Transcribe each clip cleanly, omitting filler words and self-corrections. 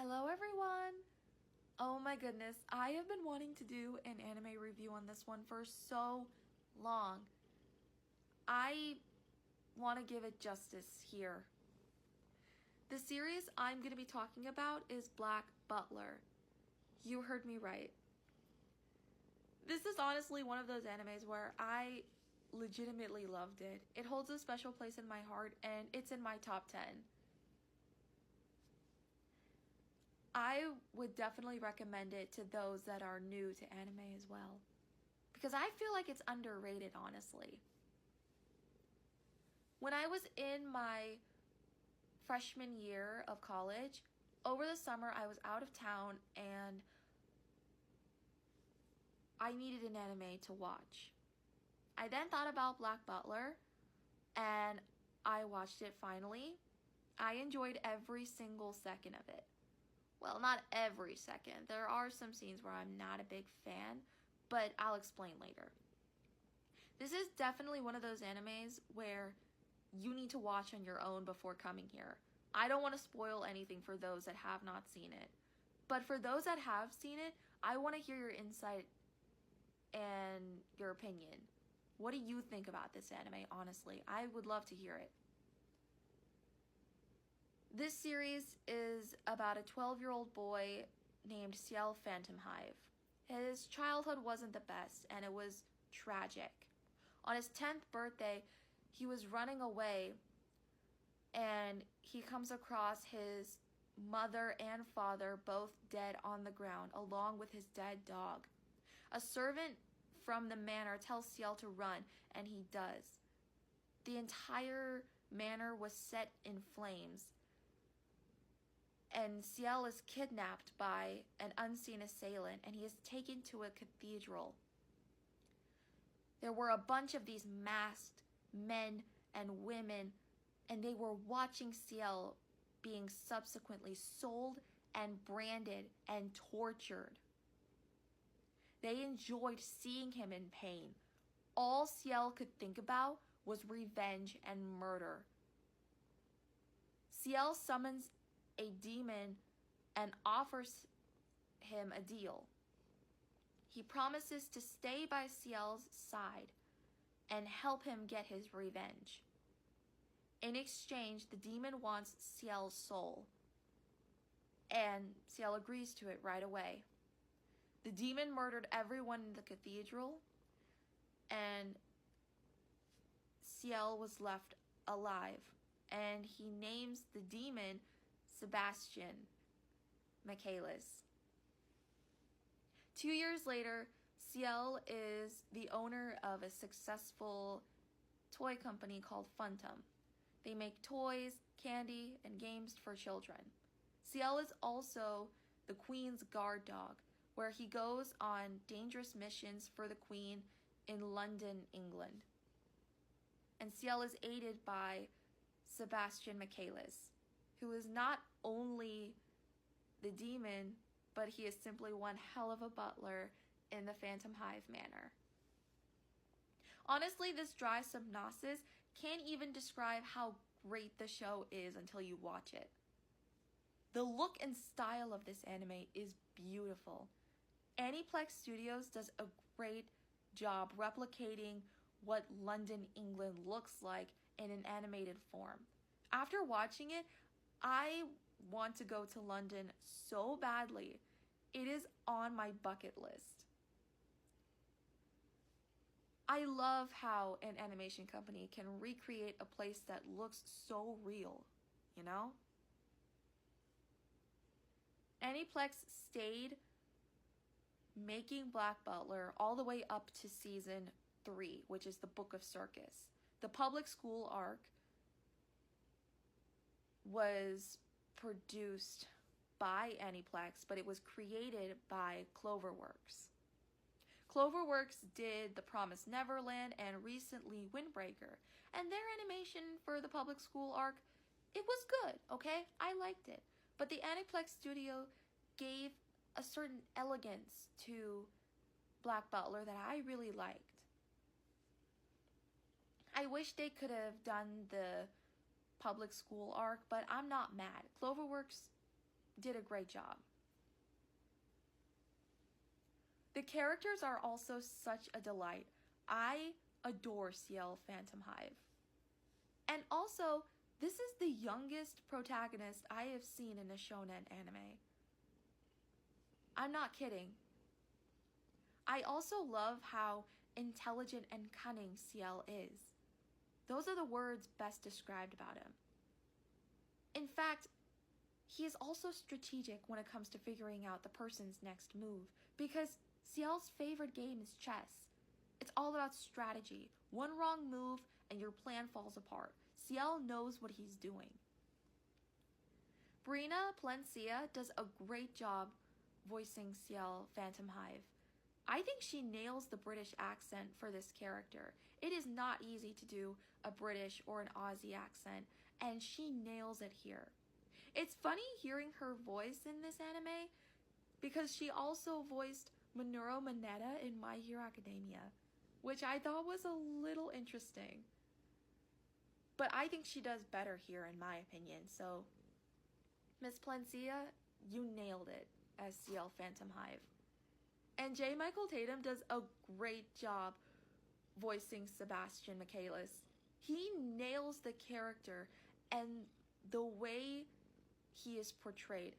Hello everyone! Oh my goodness, I have been wanting to do an anime review on this one for so long. I want to give it justice here. The series I'm going to be talking about is Black Butler. You heard me right. This is honestly one of those animes where I legitimately loved it. It holds a special place in my heart and it's in my top 10. I would definitely recommend it to those that are new to anime as well, because I feel like it's underrated, honestly. When I was in my freshman year of college, over the summer I was out of town and I needed an anime to watch. I then thought about Black Butler and I watched it finally. I enjoyed every single second of it. Well, not every second. There are some scenes where I'm not a big fan, but I'll explain later. This is definitely one of those animes where you need to watch on your own before coming here. I don't want to spoil anything for those that have not seen it. But for those that have seen it, I want to hear your insight and your opinion. What do you think about this anime, honestly? I would love to hear it. This series is about a 12-year-old boy named Ciel Phantom Hive. His childhood wasn't the best, and it was tragic. On his 10th birthday, he was running away, and he comes across his mother and father both dead on the ground, along with his dead dog. A servant from the manor tells Ciel to run, and he does. The entire manor was set in flames, and Ciel is kidnapped by an unseen assailant, and he is taken to a cathedral. There were a bunch of these masked men and women, and they were watching Ciel being subsequently sold and branded and tortured. They enjoyed seeing him in pain. All Ciel could think about was revenge and murder. Ciel summons a demon and offers him a deal. He promises to stay by Ciel's side and help him get his revenge. In exchange, the demon wants Ciel's soul, and Ciel agrees to it right away. The demon murdered everyone in the cathedral, and Ciel was left alive, and he names the demon Sebastian Michaelis. 2 years later, Ciel is the owner of a successful toy company called Funtum. They make toys, candy, and games for children. Ciel is also the Queen's guard dog, where he goes on dangerous missions for the Queen in London, England. And Ciel is aided by Sebastian Michaelis, who is not only the demon, but he is simply one hell of a butler in the Phantom Hive manor. Honestly, this dry synopsis can't even describe how great the show is until you watch it. The look and style of this anime is beautiful. Aniplex Studios does a great job replicating what London, England looks like in an animated form. After watching it, I want to go to London so badly. It is on my bucket list. I love how an animation company can recreate a place that looks so real, you know? Aniplex stayed making Black Butler all the way up to season 3, which is the Book of Circus. The public school arc was produced by Aniplex, but it was created by Cloverworks. Cloverworks did The Promised Neverland and recently Windbreaker, and their animation for the public school arc, it was good, okay? I liked it. But the Aniplex studio gave a certain elegance to Black Butler that I really liked. I wish they could have done the public school arc, but I'm not mad. Cloverworks did a great job. The characters are also such a delight. I adore Ciel Phantom Hive. And also, this is the youngest protagonist I have seen in a shonen anime. I'm not kidding. I also love how intelligent and cunning Ciel is. Those are the words best described about him. In fact, he is also strategic when it comes to figuring out the person's next move, because Ciel's favorite game is chess. It's all about strategy. One wrong move and your plan falls apart. Ciel knows what he's doing. Brina Plencia does a great job voicing Ciel Phantom Hive. I think she nails the British accent for this character. It is not easy to do a British or an Aussie accent, and she nails it here. It's funny hearing her voice in this anime because she also voiced Minoru Mineta in My Hero Academia, which I thought was a little interesting. But I think she does better here in my opinion, so Miss Plencia, you nailed it as Ciel Phantom Hive. And J. Michael Tatum does a great job voicing Sebastian Michaelis. He nails the character and the way he is portrayed.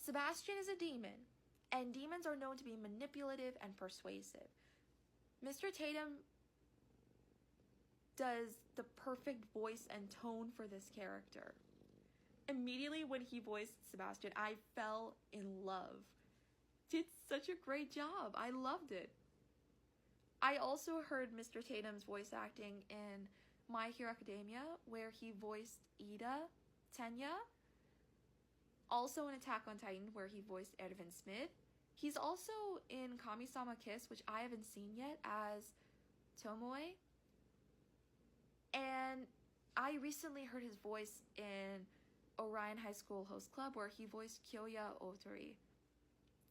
Sebastian is a demon, and demons are known to be manipulative and persuasive. Mr. Tatum does the perfect voice and tone for this character. Immediately when he voiced Sebastian, I fell in love. Did such a great job. I loved it. I also heard Mr. Tatum's voice acting in My Hero Academia, where he voiced Ida Tenya. Also in Attack on Titan, where he voiced Erwin Smith. He's also in Kami-sama Kiss, which I haven't seen yet, as Tomoe. And I recently heard his voice in Orion High School Host Club, where he voiced Kyoya Otori.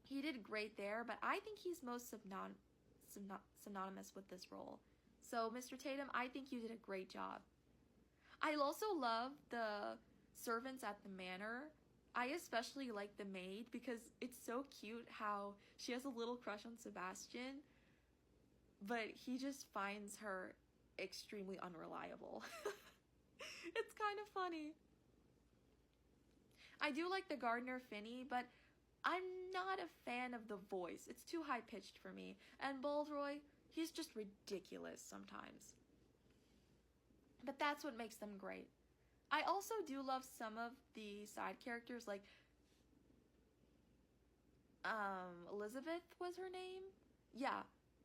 He did great there, but I think he's most synonymous with this role. So, Mr. Tatum, I think you did a great job. I also love the servants at the manor. I especially like the maid because it's so cute how she has a little crush on Sebastian, but he just finds her extremely unreliable. It's kind of funny. I do like the gardener Finney, but I'm not a fan of the voice. It's too high-pitched for me. And Baldroy, he's just ridiculous sometimes. But that's what makes them great. I also do love some of the side characters, like Elizabeth was her name? Yeah,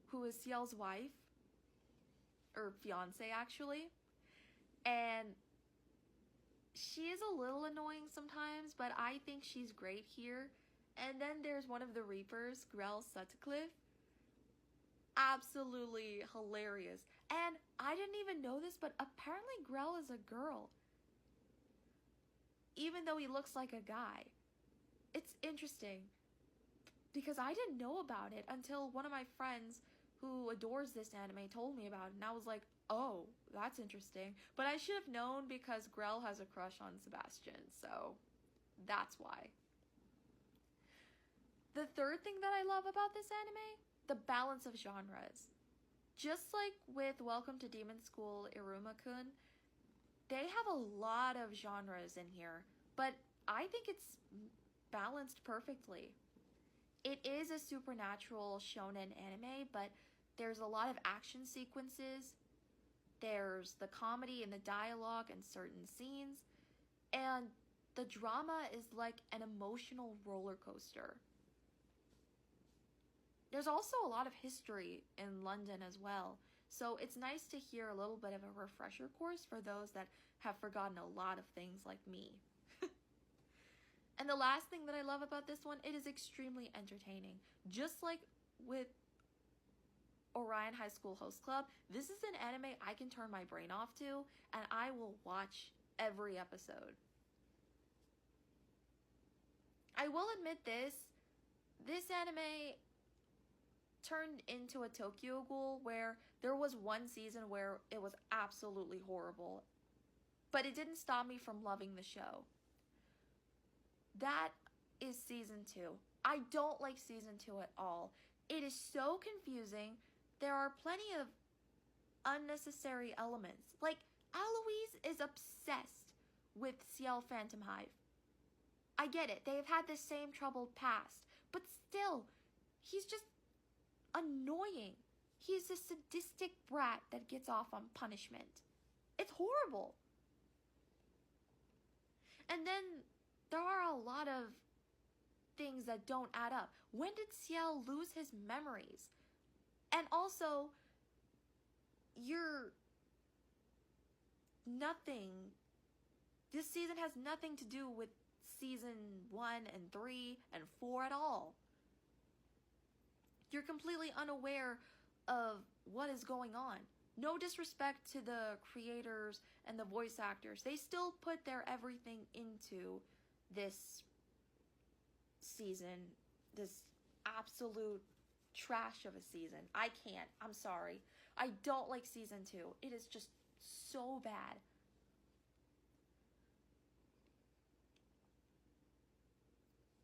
who is Ciel's wife. Or fiance, actually. And she is a little annoying sometimes, but I think she's great here. And then there's one of the Reapers, Grell Sutcliffe. Absolutely hilarious. And I didn't even know this, but apparently Grell is a girl. Even though he looks like a guy. It's interesting. Because I didn't know about it until one of my friends who adores this anime told me about it. And I was like, oh, that's interesting. But I should have known because Grell has a crush on Sebastian. So that's why. The third thing that I love about this anime, the balance of genres. Just like with Welcome to Demon School Iruma-kun, they have a lot of genres in here, but I think it's balanced perfectly. It is a supernatural shonen anime, but there's a lot of action sequences, there's the comedy and the dialogue and certain scenes, and the drama is like an emotional roller coaster. There's also a lot of history in London as well, so it's nice to hear a little bit of a refresher course for those that have forgotten a lot of things like me. And the last thing that I love about this one, it is extremely entertaining. Just like with Orion High School Host Club, this is an anime I can turn my brain off to, and I will watch every episode. I will admit this anime turned into a Tokyo Ghoul where there was one season where it was absolutely horrible, but it didn't stop me from loving the show. That is season 2. I don't like season 2 at all. It is so confusing. There are plenty of unnecessary elements. Like, Eloise is obsessed with Ciel Phantom Hive. I get it. They've had the same troubled past. But still, he's just annoying. He's a sadistic brat that gets off on punishment. It's horrible. And then there are a lot of things that don't add up. When did Ciel lose his memories? And also, this season has nothing to do with season 1 and 3 and 4 at all. You're completely unaware of what is going on. No disrespect to the creators and the voice actors. They still put their everything into this season, this absolute trash of a season. I can't. I'm sorry. I don't like season 2. It is just so bad.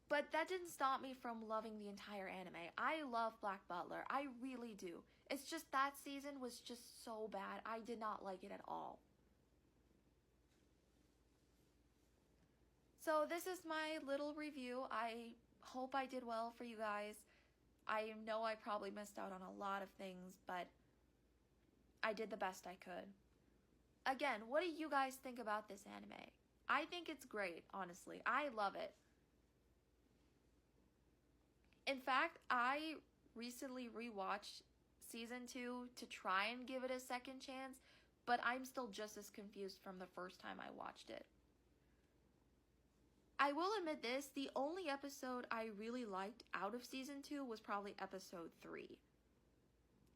But that didn't stop me from loving the entire anime. I love Black Butler. I really do. It's just that season was just so bad. I did not like it at all. So this is my little review. I hope I did well for you guys. I know I probably missed out on a lot of things, but I did the best I could. Again, what do you guys think about this anime? I think it's great, honestly. I love it. In fact, I recently rewatched season 2 to try and give it a second chance, but I'm still just as confused from the first time I watched it. I will admit this, the only episode I really liked out of season 2 was probably episode 3.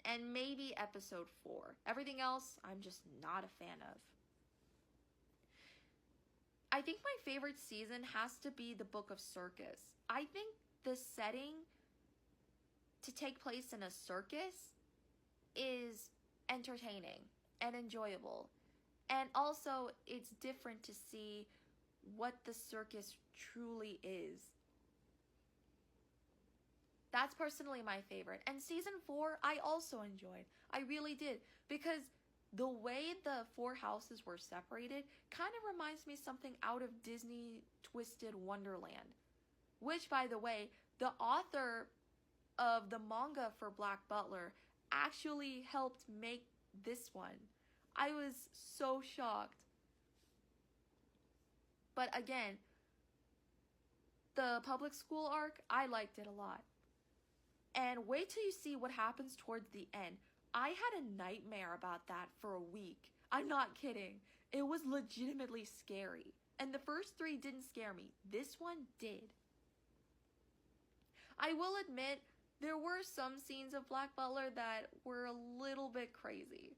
And maybe episode 4. Everything else, I'm just not a fan of. I think my favorite season has to be the Book of Circus. I think the setting to take place in a circus is entertaining and enjoyable. And also, it's different to see what the circus truly is. That's personally my favorite. And season 4, I also enjoyed. I really did. Because the way the 4 houses were separated kind of reminds me something out of Disney Twisted Wonderland. Which, by the way, the author of the manga for Black Butler actually helped make this one. I was so shocked. But again, the public school arc, I liked it a lot. And wait till you see what happens towards the end. I had a nightmare about that for a week. I'm not kidding. It was legitimately scary. And the first 3 didn't scare me. This one did. I will admit, there were some scenes of Black Butler that were a little bit crazy.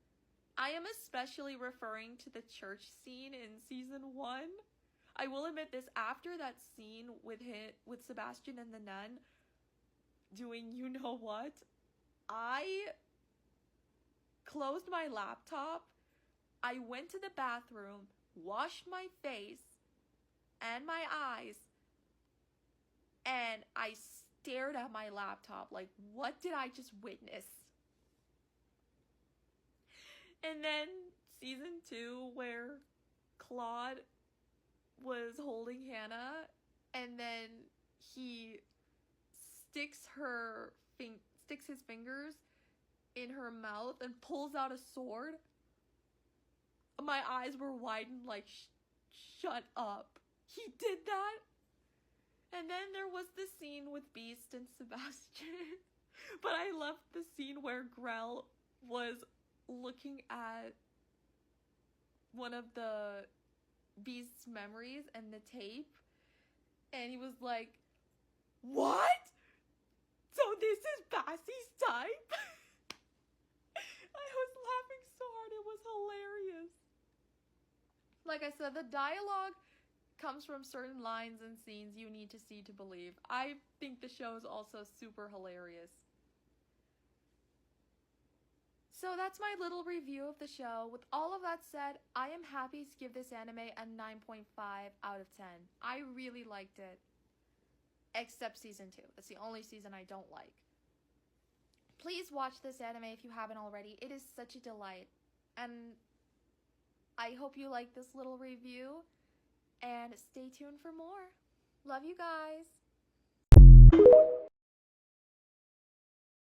I am especially referring to the church scene in season 1. I will admit this, after that scene with Sebastian and the nun doing you know what, I closed my laptop, I went to the bathroom, washed my face and my eyes, and I stared at my laptop like, what did I just witness? And then season 2, where Claude was holding Hannah, and then he sticks his fingers in her mouth and pulls out a sword. My eyes were widened like, shut up. He did that? And then there was the scene with Beast and Sebastian. But I loved the scene where Grell was looking at one of the Beast's memories and the tape, and he was like, what? So this is Bassie's type? I was laughing so hard, it was hilarious. Like I said, the dialogue comes from certain lines and scenes you need to see to believe. I think the show is also super hilarious. So that's my little review of the show. With all of that said, I am happy to give this anime a 9.5 out of 10. I really liked it. except season 2. That's the only season I don't like. Please watch this anime if you haven't already. It is such a delight. And I hope you like this little review. And stay tuned for more. Love you guys.